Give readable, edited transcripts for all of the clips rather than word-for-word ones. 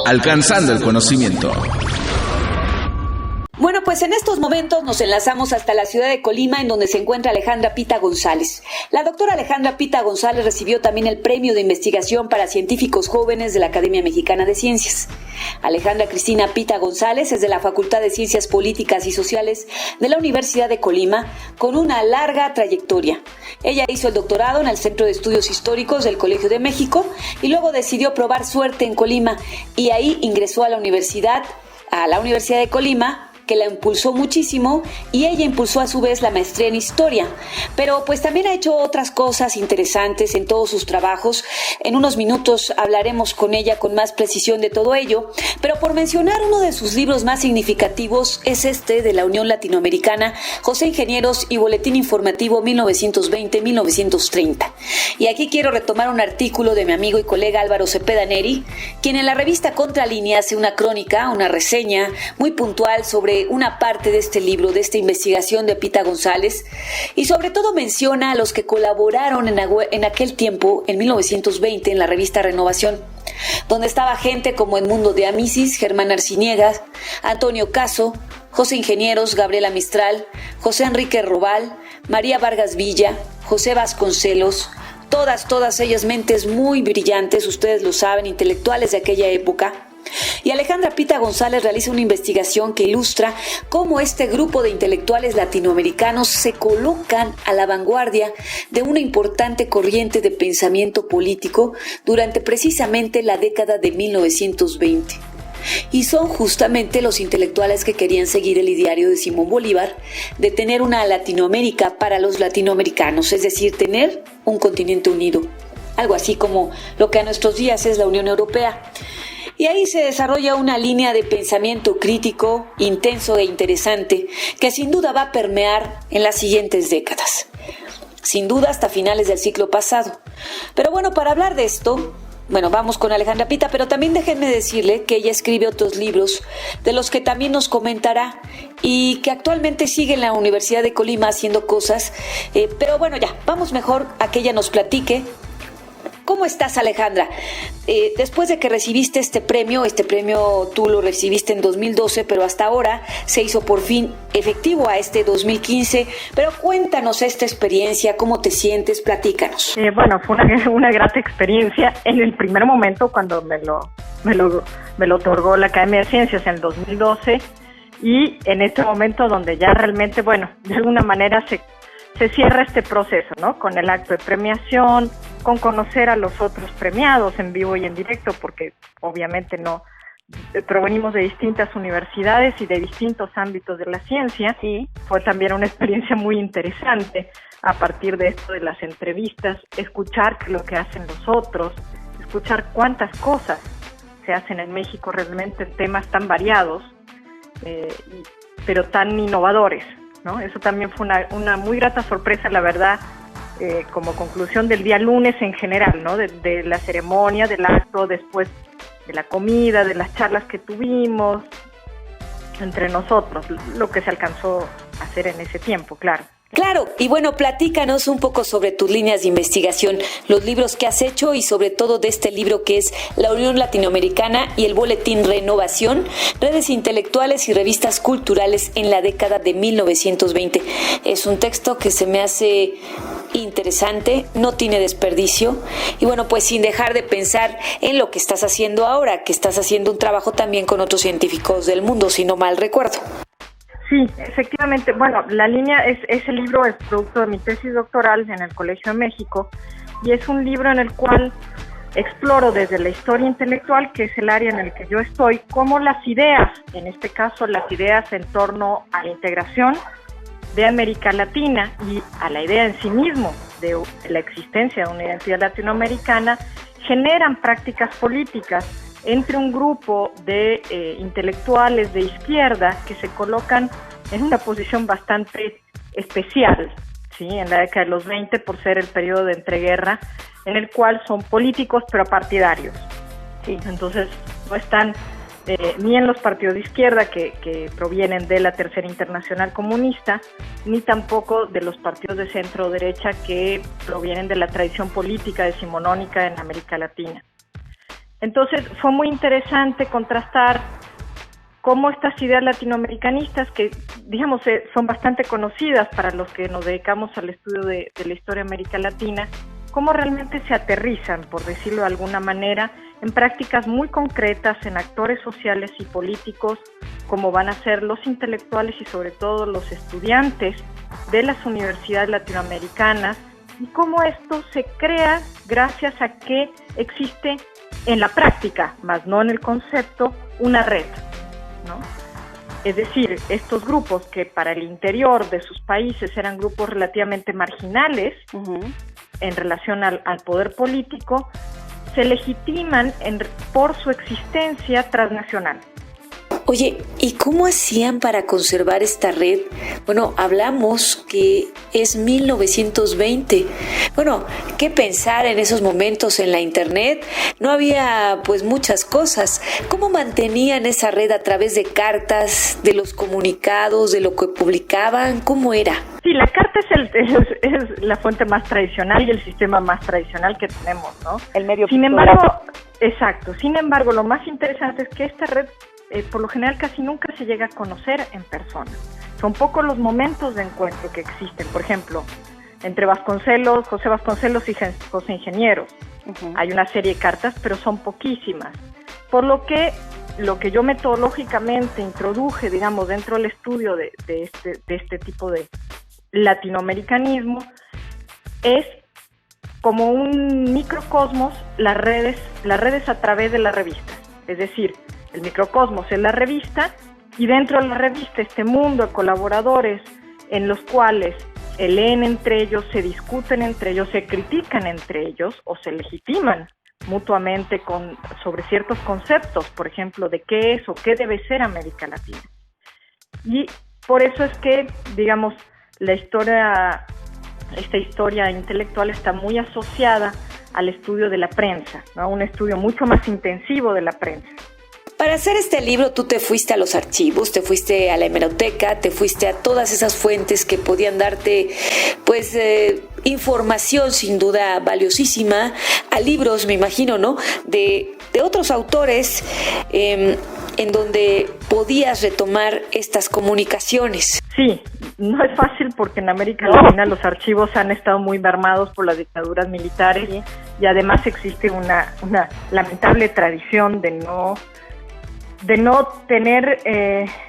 Alcanzando el conocimiento. Bueno, pues en estos momentos nos enlazamos hasta la ciudad de Colima, en donde se encuentra Alejandra Pita González. La doctora Alejandra Pita González recibió también el Premio de Investigación para Científicos Jóvenes de la Academia Mexicana de Ciencias. Alejandra Cristina Pita González es de la Facultad de Ciencias Políticas y Sociales de la Universidad de Colima, con una larga trayectoria. Ella hizo el doctorado en el Centro de Estudios Históricos del Colegio de México y luego decidió probar suerte en Colima, y ahí ingresó a la Universidad de Colima, que la impulsó muchísimo, y ella impulsó a su vez la maestría en Historia. Pero pues también ha hecho otras cosas interesantes en todos sus trabajos. En unos minutos hablaremos con ella con más precisión de todo ello, pero por mencionar uno de sus libros más significativos es este de la Unión Latinoamericana, José Ingenieros y Boletín Informativo 1920-1930. Y aquí quiero retomar un artículo de mi amigo y colega Álvaro Cepeda Neri, quien en la revista Contralínea hace una crónica, una reseña muy puntual sobre una parte de este libro, de esta investigación de Pita González, y sobre todo menciona a los que colaboraron en aquel tiempo, en 1920, en la revista Renovación, donde estaba gente como Edmundo de Amicis, Germán Arciniegas, Antonio Caso, José Ingenieros, Gabriela Mistral, José Enrique Robal, María Vargas Villa, José Vasconcelos, todas ellas mentes muy brillantes, ustedes lo saben, intelectuales de aquella época. Y Alejandra Pita González realiza una investigación que ilustra cómo este grupo de intelectuales latinoamericanos se colocan a la vanguardia de una importante corriente de pensamiento político durante precisamente la década de 1920. Y son justamente los intelectuales que querían seguir el ideario de Simón Bolívar de tener una Latinoamérica para los latinoamericanos, es decir, tener un continente unido, algo así como lo que a nuestros días es la Unión Europea. Y ahí se desarrolla una línea de pensamiento crítico, intenso e interesante, que sin duda va a permear en las siguientes décadas. Sin duda hasta finales del siglo pasado. Pero bueno, para hablar de esto, vamos con Alejandra Pita, pero también déjenme decirle que ella escribe otros libros, de los que también nos comentará, y que actualmente sigue en la Universidad de Colima haciendo cosas. Pero bueno, ya, vamos mejor a que ella nos platique. ¿Cómo estás, Alejandra? Después de que recibiste este premio tú lo recibiste en 2012, pero hasta ahora se hizo por fin efectivo a este 2015. Pero cuéntanos esta experiencia, ¿cómo te sientes? Platícanos. Fue una grata experiencia en el primer momento cuando me lo otorgó la Academia de Ciencias en el 2012, y en este momento donde ya realmente, de alguna manera se cierra este proceso, ¿no? Con el acto de premiación, con conocer a los otros premiados en vivo y en directo, porque obviamente no provenimos de distintas universidades y de distintos ámbitos de la ciencia, y fue también una experiencia muy interesante a partir de esto de las entrevistas, escuchar lo que hacen los otros, escuchar cuántas cosas se hacen en México realmente en temas tan variados, pero tan innovadores, ¿no? Eso también fue una muy grata sorpresa, la verdad, como conclusión del día lunes en general, ¿no? De la ceremonia, del acto, después de la comida, de las charlas que tuvimos entre nosotros, lo que se alcanzó a hacer en ese tiempo, claro. Claro, y platícanos un poco sobre tus líneas de investigación, los libros que has hecho y sobre todo de este libro que es La Unión Latinoamericana y el Boletín Renovación, redes intelectuales y revistas culturales en la década de 1920. Es un texto que se me hace interesante, no tiene desperdicio, y pues sin dejar de pensar en lo que estás haciendo ahora, que estás haciendo un trabajo también con otros científicos del mundo, si no mal recuerdo. Sí, efectivamente. La línea ese libro es producto de mi tesis doctoral en el Colegio de México, y es un libro en el cual exploro desde la historia intelectual, que es el área en el que yo estoy, cómo las ideas, en este caso las ideas en torno a la integración de América Latina y a la idea en sí mismo de la existencia de una identidad latinoamericana, generan prácticas políticas entre un grupo de intelectuales de izquierda que se colocan en una posición bastante especial, ¿sí? En la década de los 20, por ser el periodo de entreguerra, en el cual son políticos pero partidarios, ¿sí? Entonces no están ni en los partidos de izquierda que provienen de la Tercera Internacional Comunista, ni tampoco de los partidos de centro o derecha que provienen de la tradición política decimonónica en América Latina. Entonces fue muy interesante contrastar cómo estas ideas latinoamericanistas, que digamos son bastante conocidas para los que nos dedicamos al estudio de la historia de América Latina, cómo realmente se aterrizan, por decirlo de alguna manera, en prácticas muy concretas, en actores sociales y políticos, como van a ser los intelectuales y sobre todo los estudiantes de las universidades latinoamericanas, y cómo esto se crea gracias a que existe en la práctica, más no en el concepto, una red, ¿no? Es decir, estos grupos que para el interior de sus países eran grupos relativamente marginales en relación al poder político, se legitiman por su existencia transnacional. Oye, ¿y cómo hacían para conservar esta red? Bueno, hablamos que es 1920. Bueno, ¿qué pensar en esos momentos en la internet? No había pues muchas cosas. ¿Cómo mantenían esa red a través de cartas, de los comunicados, de lo que publicaban? ¿Cómo era? Sí, la carta es la fuente más tradicional y el sistema más tradicional que tenemos, ¿no? El medio. Sin embargo, exacto. Sin embargo, lo más interesante es que esta red por lo general casi nunca se llega a conocer en persona. Son pocos los momentos de encuentro que existen. Por ejemplo, entre José Vasconcelos y José Ingenieros. Hay una serie de cartas, pero son poquísimas. Por lo que yo metodológicamente introduje, digamos, dentro del estudio de este tipo de latinoamericanismo, es como un microcosmos las redes a través de las revistas. Es decir, el microcosmos es la revista, y dentro de la revista este mundo de colaboradores en los cuales se leen entre ellos, se discuten entre ellos, se critican entre ellos o se legitiman mutuamente sobre ciertos conceptos, por ejemplo, de qué es o qué debe ser América Latina. Y por eso es que, digamos, esta historia intelectual está muy asociada al estudio de la prensa, ¿no? Un estudio mucho más intensivo de la prensa. Para hacer este libro tú te fuiste a los archivos, te fuiste a la hemeroteca, te fuiste a todas esas fuentes que podían darte pues información sin duda valiosísima, a libros, me imagino, ¿no? De otros autores en donde podías retomar estas comunicaciones. Sí, no es fácil porque en América Latina los archivos han estado muy mermados por las dictaduras militares, y además existe una lamentable tradición de no tener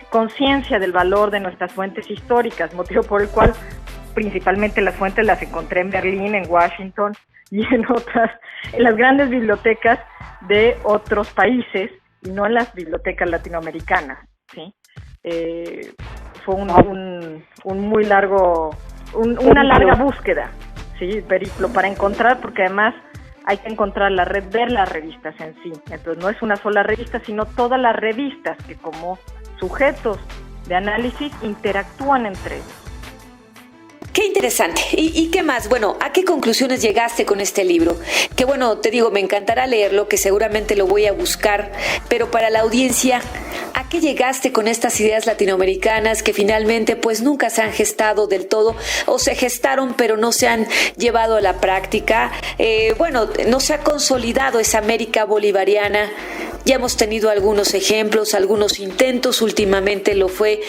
conciencia del valor de nuestras fuentes históricas, motivo por el cual principalmente las fuentes las encontré en Berlín, en Washington y en las grandes bibliotecas de otros países y no en las bibliotecas latinoamericanas, ¿sí? Fue una larga búsqueda, ¿sí? Periplo para encontrar, porque además hay que encontrar la red, ver las revistas en sí. Entonces no es una sola revista, sino todas las revistas que como sujetos de análisis interactúan entre ellos. Qué interesante. ¿Y qué más? Bueno, ¿a qué conclusiones llegaste con este libro? Que bueno, te digo, me encantará leerlo, que seguramente lo voy a buscar, pero para la audiencia, ¿a qué llegaste con estas ideas latinoamericanas que finalmente pues nunca se han gestado del todo, o se gestaron pero no se han llevado a la práctica? Bueno, no se ha consolidado esa América bolivariana. Ya hemos tenido algunos ejemplos, algunos intentos, últimamente lo fue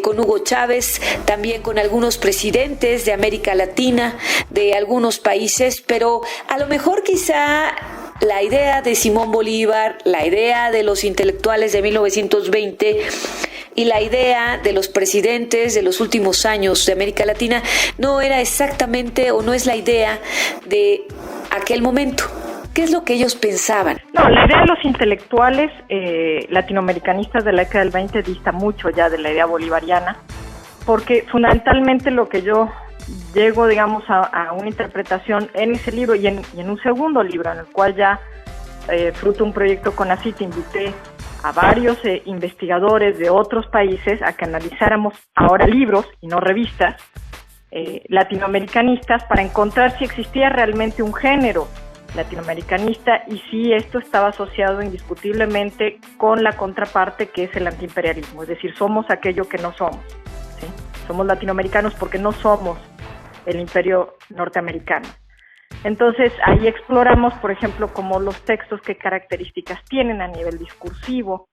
con Hugo Chávez, también con algunos presidentes de América Latina, de algunos países, pero a lo mejor quizá la idea de Simón Bolívar, la idea de los intelectuales de 1920 y la idea de los presidentes de los últimos años de América Latina no era exactamente o no es la idea de aquel momento. ¿Qué es lo que ellos pensaban? No, la idea de los intelectuales latinoamericanistas de la década del 20 dista mucho ya de la idea bolivariana, porque fundamentalmente lo que yo llego, digamos, a una interpretación en ese libro y en un segundo libro, en el cual ya, fruto de un proyecto con ACIT, invité a varios investigadores de otros países a que analizáramos ahora libros y no revistas latinoamericanistas para encontrar si existía realmente un género latinoamericanista y si esto estaba asociado indiscutiblemente con la contraparte, que es el antiimperialismo, es decir, somos aquello que no somos, ¿sí? Somos latinoamericanos porque no somos el imperio norteamericano. Entonces ahí exploramos, por ejemplo, como los textos, qué características tienen a nivel discursivo,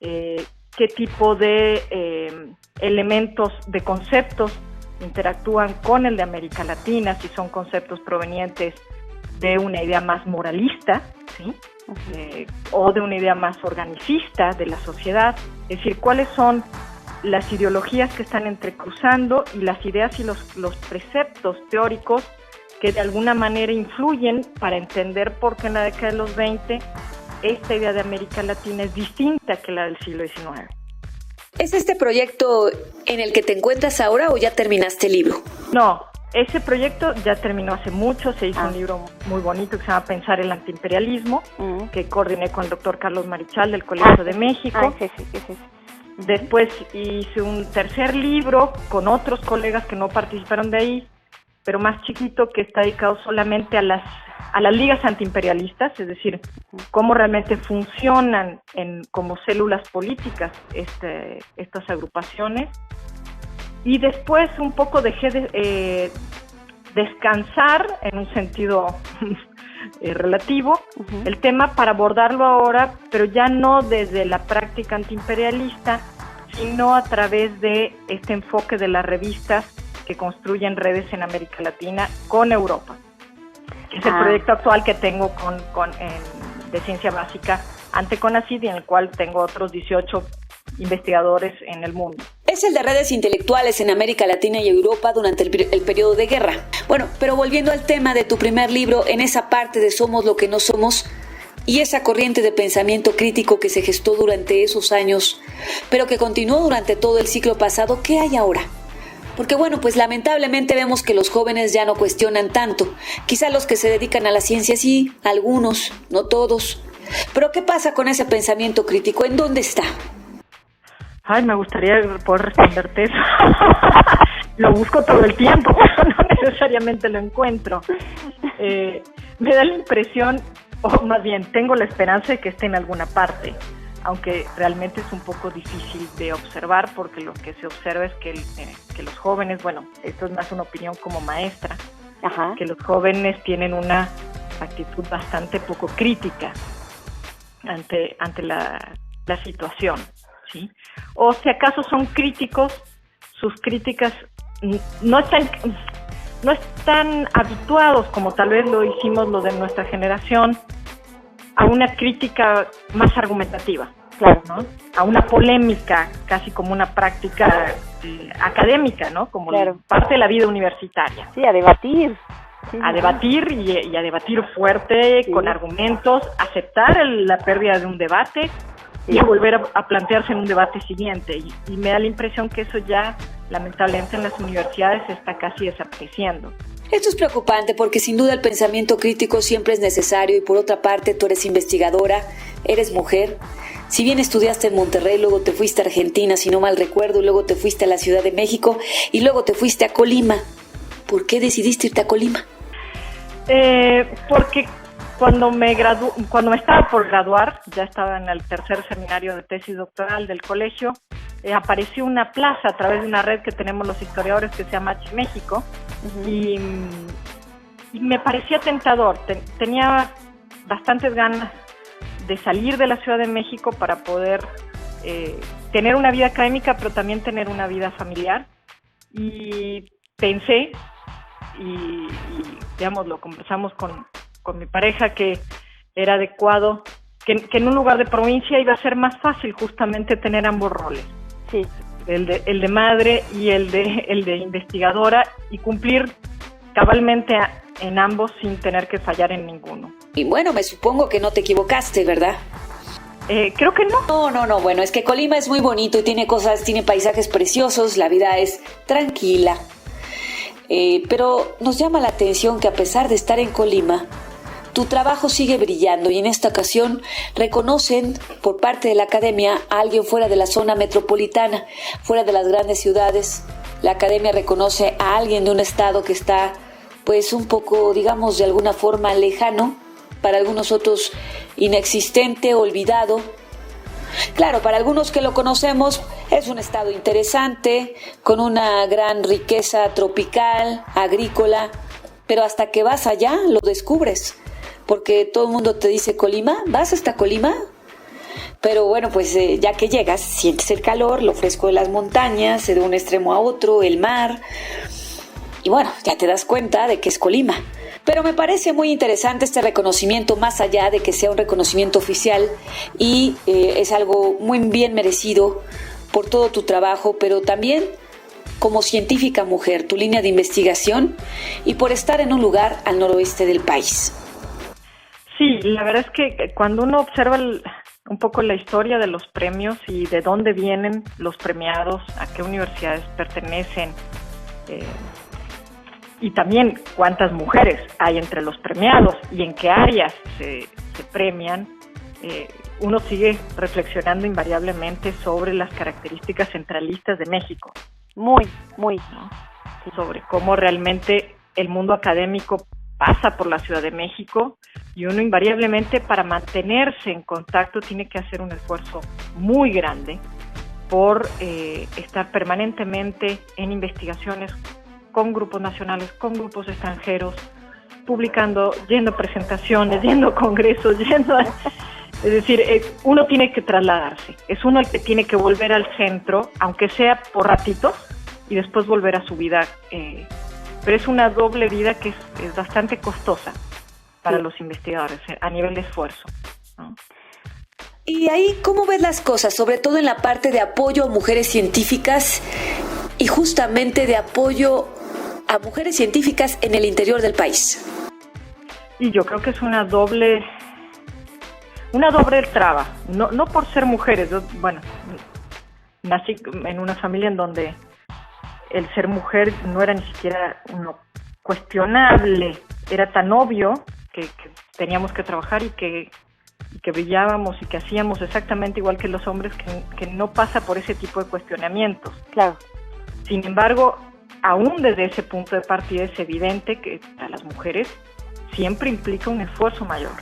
qué tipo de elementos, de conceptos interactúan con el de América Latina, si son conceptos provenientes de una idea más moralista, ¿sí? O de una idea más organicista de la sociedad, es decir, cuáles son las ideologías que están entrecruzando y las ideas y los preceptos teóricos que de alguna manera influyen para entender por qué en la década de los 20 esta idea de América Latina es distinta que la del siglo XIX. ¿Es este proyecto en el que te encuentras ahora o ya terminaste el libro? No, ese proyecto ya terminó hace mucho, se hizo un libro muy bonito que se llama Pensar el antiimperialismo, que coordiné con el doctor Carlos Marichal del Colegio de México. Sí. Después hice un tercer libro con otros colegas que no participaron de ahí, pero más chiquito, que está dedicado solamente a las ligas antiimperialistas, es decir, cómo realmente funcionan como células políticas estas agrupaciones. Y después un poco dejé de descansar, en un sentido relativo, el tema para abordarlo ahora, pero ya no desde la práctica antiimperialista, sino a través de este enfoque de las revistas que construyen redes en América Latina con Europa. Es el proyecto actual que tengo de ciencia básica ante CONACYT, en el cual tengo otros 18 investigadores en el mundo. Es el de redes intelectuales en América Latina y Europa durante el periodo de guerra. Bueno, pero volviendo al tema de tu primer libro, en esa parte de Somos lo que no somos y esa corriente de pensamiento crítico que se gestó durante esos años, pero que continuó durante todo el siglo pasado, ¿qué hay ahora? Porque bueno, pues lamentablemente vemos que los jóvenes ya no cuestionan tanto. Quizá los que se dedican a la ciencia sí, algunos, no todos. Pero ¿qué pasa con ese pensamiento crítico? ¿En dónde está? Ay, me gustaría poder responderte eso. Lo busco todo el tiempo, pero no necesariamente lo encuentro. Me da la impresión, o más bien, tengo la esperanza de que esté en alguna parte, aunque realmente es un poco difícil de observar, porque lo que se observa es que los jóvenes, bueno, esto es más una opinión como maestra, que los jóvenes tienen una actitud bastante poco crítica ante la situación, ¿sí? O si acaso son críticos, sus críticas no están habituados, como tal vez lo hicimos los de nuestra generación, a una crítica más argumentativa, claro, ¿no? A una polémica, casi como una práctica académica, ¿no? Como parte de la vida universitaria. Sí, a debatir. Sí, a debatir y a debatir fuerte, con argumentos, aceptar la pérdida de un debate y a volver a plantearse en un debate siguiente. Y me da la impresión que eso ya, lamentablemente, en las universidades se está casi desapareciendo. Esto es preocupante porque sin duda el pensamiento crítico siempre es necesario y por otra parte tú eres investigadora, eres mujer. Si bien estudiaste en Monterrey, luego te fuiste a Argentina, si no mal recuerdo, luego te fuiste a la Ciudad de México y luego te fuiste a Colima. ¿Por qué decidiste irte a Colima? Porque cuando me estaba por graduar, ya estaba en el tercer seminario de tesis doctoral del colegio, apareció una plaza a través de una red que tenemos los historiadores que se llama México, y me parecía tentador. Tenía bastantes ganas de salir de la Ciudad de México para poder tener una vida académica, pero también tener una vida familiar. Y pensé, y digamos, lo conversamos con mi pareja, que era adecuado, que en un lugar de provincia iba a ser más fácil justamente tener ambos roles. Sí. El de madre y el de investigadora, y cumplir cabalmente en ambos sin tener que fallar en ninguno. Y bueno, me supongo que no te equivocaste, ¿verdad? Creo que no. No, bueno, es que Colima es muy bonito y tiene paisajes preciosos, la vida es tranquila. Pero nos llama la atención que a pesar de estar en Colima, tu trabajo sigue brillando y en esta ocasión reconocen por parte de la academia a alguien fuera de la zona metropolitana, fuera de las grandes ciudades. La academia reconoce a alguien de un estado que está pues un poco, digamos, de alguna forma lejano, para algunos otros inexistente, olvidado. Claro, para algunos que lo conocemos es un estado interesante, con una gran riqueza tropical, agrícola, pero hasta que vas allá lo descubres, porque todo el mundo te dice Colima, ¿vas hasta Colima? Pero bueno, pues ya que llegas, sientes el calor, lo fresco de las montañas, de un extremo a otro, el mar, y bueno, ya te das cuenta de que es Colima. Pero me parece muy interesante este reconocimiento, más allá de que sea un reconocimiento oficial, y es algo muy bien merecido por todo tu trabajo, pero también como científica mujer, tu línea de investigación, y por estar en un lugar al noroeste del país. Sí, la verdad es que cuando uno observa un poco la historia de los premios y de dónde vienen los premiados, a qué universidades pertenecen, y también cuántas mujeres hay entre los premiados y en qué áreas se premian, uno sigue reflexionando invariablemente sobre las características centralistas de México. Muy, ¿no? Sobre cómo realmente el mundo académico pasa por la Ciudad de México, y uno invariablemente, para mantenerse en contacto, tiene que hacer un esfuerzo muy grande por estar permanentemente en investigaciones con grupos nacionales, con grupos extranjeros, publicando, yendo a presentaciones, yendo a congresos, es decir, uno tiene que trasladarse, es uno el que tiene que volver al centro, aunque sea por ratitos, y después volver a su vida, pero es una doble vida que es bastante costosa para los investigadores a nivel de esfuerzo, ¿no? Y ahí, ¿cómo ves las cosas? Sobre todo en la parte de apoyo a mujeres científicas y justamente de apoyo a mujeres científicas en el interior del país. Y yo creo que es una doble traba, no por ser mujeres. Yo, bueno, nací en una familia en donde el ser mujer no era ni siquiera cuestionable, era tan obvio que teníamos que trabajar y que brillábamos y que hacíamos exactamente igual que los hombres, que no pasa por ese tipo de cuestionamientos. claro. Sin embargo, aún desde ese punto de partida es evidente que a las mujeres siempre implica un esfuerzo mayor,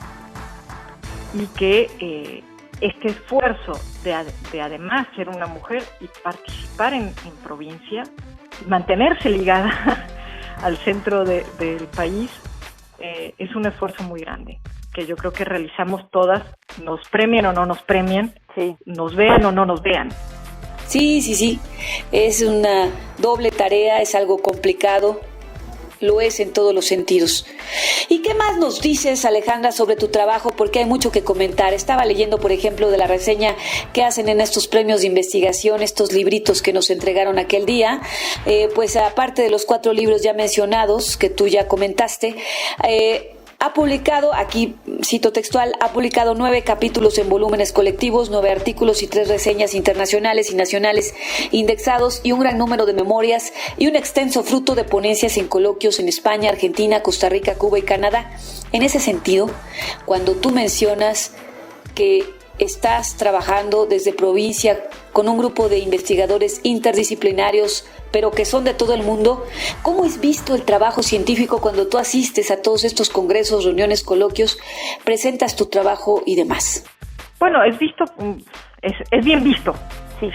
y que este esfuerzo de además ser una mujer y participar en provincia, mantenerse ligada al centro del país, es un esfuerzo muy grande, que yo creo que realizamos todas, nos premien o no nos premien, Sí. nos vean o no nos vean. Sí, es una doble tarea, es algo complicado, lo es en todos los sentidos. ¿Y qué más nos dices, Alejandra, sobre tu trabajo? Porque hay mucho que comentar. Estaba leyendo, por ejemplo, de la reseña que hacen en estos premios de investigación, estos libritos que nos entregaron aquel día, pues aparte de los 4 libros ya mencionados, que tú ya comentaste, ha publicado, aquí cito textual, ha publicado 9 capítulos en volúmenes colectivos, 9 artículos y 3 reseñas internacionales y nacionales indexados, y un gran número de memorias y un extenso fruto de ponencias en coloquios en España, Argentina, Costa Rica, Cuba y Canadá. En ese sentido, cuando tú mencionas que estás trabajando desde provincia con un grupo de investigadores interdisciplinarios, pero que son de todo el mundo, ¿cómo es visto el trabajo científico cuando tú asistes a todos estos congresos, reuniones, coloquios, presentas tu trabajo y demás? Bueno, es bien visto, sí.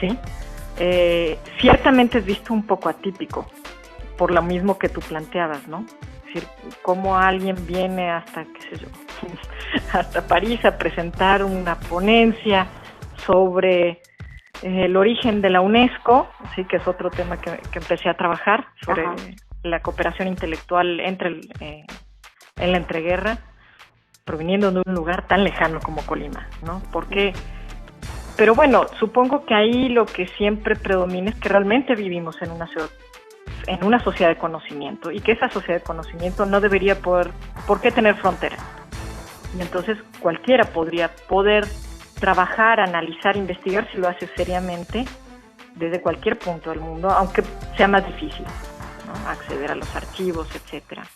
Ciertamente es visto un poco atípico, por lo mismo que tú planteabas, ¿no? Es decir, cómo alguien viene hasta, qué sé yo, hasta París a presentar una ponencia sobre el origen de la UNESCO, sí, que es otro tema que empecé a trabajar, sobre la cooperación intelectual en la entreguerra, proviniendo de un lugar tan lejano como Colima, ¿no? Porque, pero bueno, supongo que ahí lo que siempre predomina es que realmente vivimos en una sociedad de conocimiento, y que esa sociedad de conocimiento no debería por qué tener fronteras. Y entonces cualquiera podría trabajar, analizar, investigar, si lo hace seriamente, desde cualquier punto del mundo, aunque sea más difícil, ¿no? Acceder a los archivos, etcétera.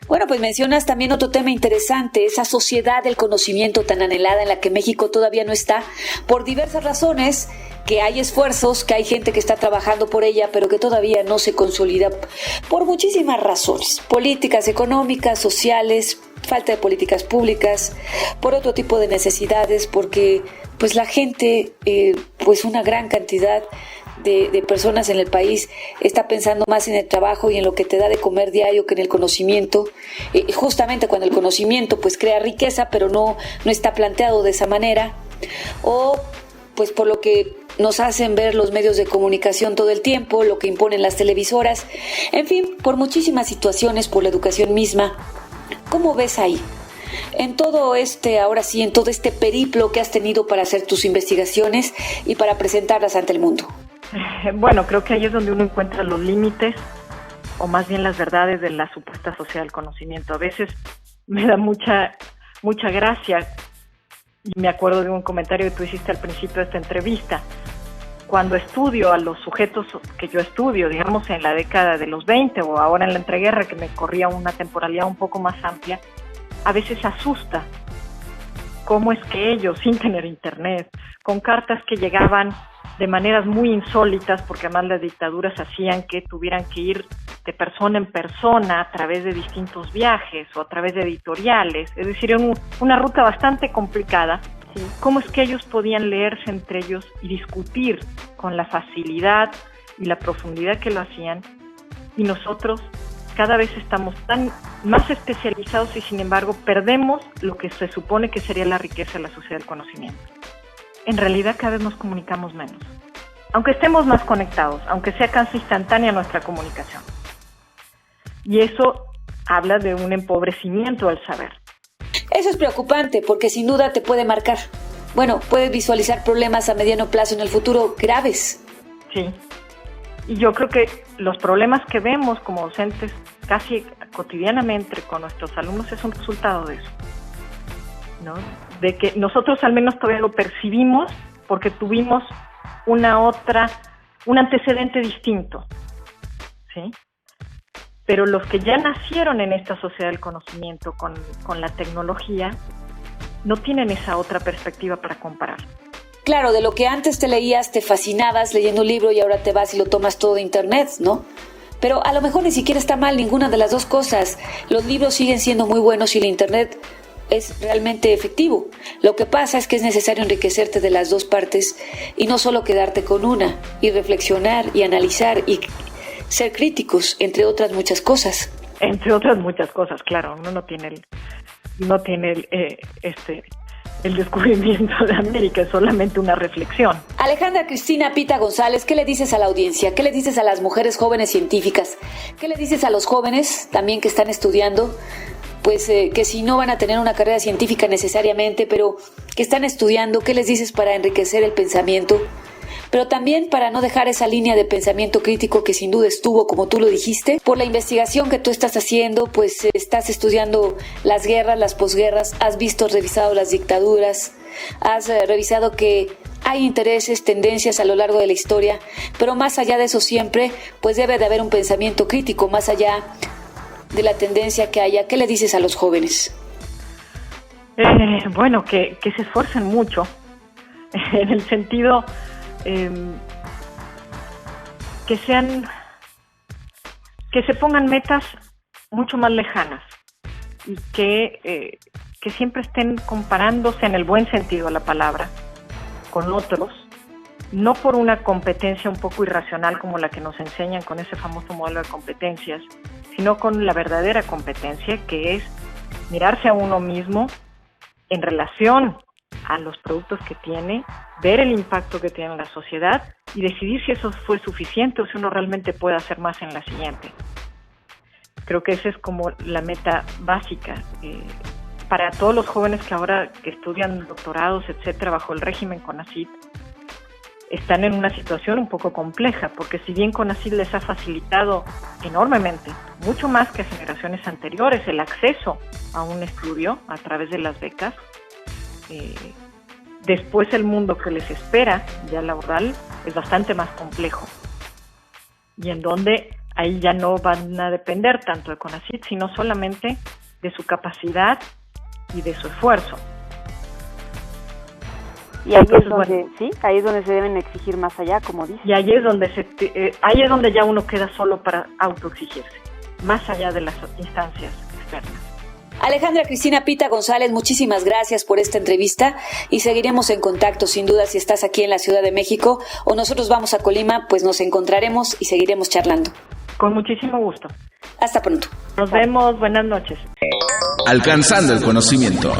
Bueno, pues mencionas también otro tema interesante, esa sociedad del conocimiento tan anhelada en la que México todavía no está, por diversas razones, que hay esfuerzos, que hay gente que está trabajando por ella, pero que todavía no se consolida por muchísimas razones, políticas, económicas, sociales, falta de políticas públicas, por otro tipo de necesidades, porque pues la gente pues una gran cantidad de personas en el país está pensando más en el trabajo y en lo que te da de comer diario que en el conocimiento, justamente cuando el conocimiento pues crea riqueza, pero no está planteado de esa manera, o pues por lo que nos hacen ver los medios de comunicación todo el tiempo, lo que imponen las televisoras, en fin, por muchísimas situaciones, por la educación misma. ¿Cómo ves ahí? En todo ahora sí, en todo este periplo que has tenido para hacer tus investigaciones y para presentarlas ante el mundo. Bueno, creo que ahí es donde uno encuentra los límites, o más bien las verdades de la supuesta sociedad del conocimiento. A veces me da mucha gracia, y me acuerdo de un comentario que tú hiciste al principio de esta entrevista. Cuando estudio a los sujetos que yo estudio, digamos en la década de los 20 o ahora en la entreguerra, que me corría una temporalidad un poco más amplia, a veces asusta cómo es que ellos, sin tener internet, con cartas que llegaban de maneras muy insólitas, porque además las dictaduras hacían que tuvieran que ir de persona en persona a través de distintos viajes o a través de editoriales, es decir, una ruta bastante complicada. Sí. ¿Cómo es que ellos podían leerse entre ellos y discutir con la facilidad y la profundidad que lo hacían? Y nosotros cada vez estamos tan más especializados y sin embargo perdemos lo que se supone que sería la riqueza de la sociedad del conocimiento. En realidad cada vez nos comunicamos menos, aunque estemos más conectados, aunque sea casi instantánea nuestra comunicación. Y eso habla de un empobrecimiento del saber. Eso es preocupante porque sin duda te puede marcar. Bueno, puedes visualizar problemas a mediano plazo en el futuro graves. Sí, y yo creo que los problemas que vemos como docentes casi cotidianamente con nuestros alumnos es un resultado de eso, ¿no? De que nosotros al menos todavía lo percibimos porque tuvimos un antecedente distinto, ¿sí? Pero los que ya nacieron en esta sociedad del conocimiento con la tecnología no tienen esa otra perspectiva para comparar. Claro, de lo que antes te leías, te fascinabas leyendo un libro y ahora te vas y lo tomas todo de internet, ¿no? Pero a lo mejor ni siquiera está mal ninguna de las dos cosas. Los libros siguen siendo muy buenos y el internet es realmente efectivo. Lo que pasa es que es necesario enriquecerte de las dos partes y no solo quedarte con una, y reflexionar y analizar y ser críticos, entre otras muchas cosas. Entre otras muchas cosas, claro. Uno no tiene el descubrimiento de América, es solamente una reflexión. Alejandra Cristina Pita González, ¿qué le dices a la audiencia? ¿Qué le dices a las mujeres jóvenes científicas? ¿Qué le dices a los jóvenes también que están estudiando? Pues que si no van a tener una carrera científica necesariamente, pero que están estudiando, ¿qué les dices para enriquecer el pensamiento? Pero también para no dejar esa línea de pensamiento crítico que sin duda estuvo, como tú lo dijiste, por la investigación que tú estás haciendo, pues estás estudiando las guerras, las posguerras, has revisado las dictaduras, has revisado que hay intereses, tendencias a lo largo de la historia, pero más allá de eso siempre, pues debe de haber un pensamiento crítico, más allá de la tendencia que haya. ¿Qué le dices a los jóvenes? Bueno, que se esfuercen mucho, en el sentido que se pongan metas mucho más lejanas y que siempre estén comparándose en el buen sentido de la palabra con otros, no por una competencia un poco irracional como la que nos enseñan con ese famoso modelo de competencias, sino con la verdadera competencia, que es mirarse a uno mismo en relación a los productos que tiene, ver el impacto que tiene en la sociedad y decidir si eso fue suficiente o si uno realmente puede hacer más en la siguiente. Creo que esa es como la meta básica para todos los jóvenes que ahora que estudian doctorados, etcétera, bajo el régimen CONACYT, están en una situación un poco compleja, porque si bien CONACYT les ha facilitado enormemente, mucho más que a generaciones anteriores, el acceso a un estudio a través de las becas, después el mundo que les espera ya laboral es bastante más complejo, y en donde ahí ya no van a depender tanto de CONACYT, sino solamente de su capacidad y de su esfuerzo. Y ahí entonces, es donde, bueno, sí, ahí es donde se deben exigir más allá, como dices. Y ahí es donde ya uno queda solo para autoexigirse, más allá de las instancias externas. Alejandra Cristina Pita González, muchísimas gracias por esta entrevista y seguiremos en contacto sin duda. Si estás aquí en la Ciudad de México o nosotros vamos a Colima, pues nos encontraremos y seguiremos charlando. Con muchísimo gusto. Hasta pronto. Nos vemos, buenas noches. Alcanzando el conocimiento.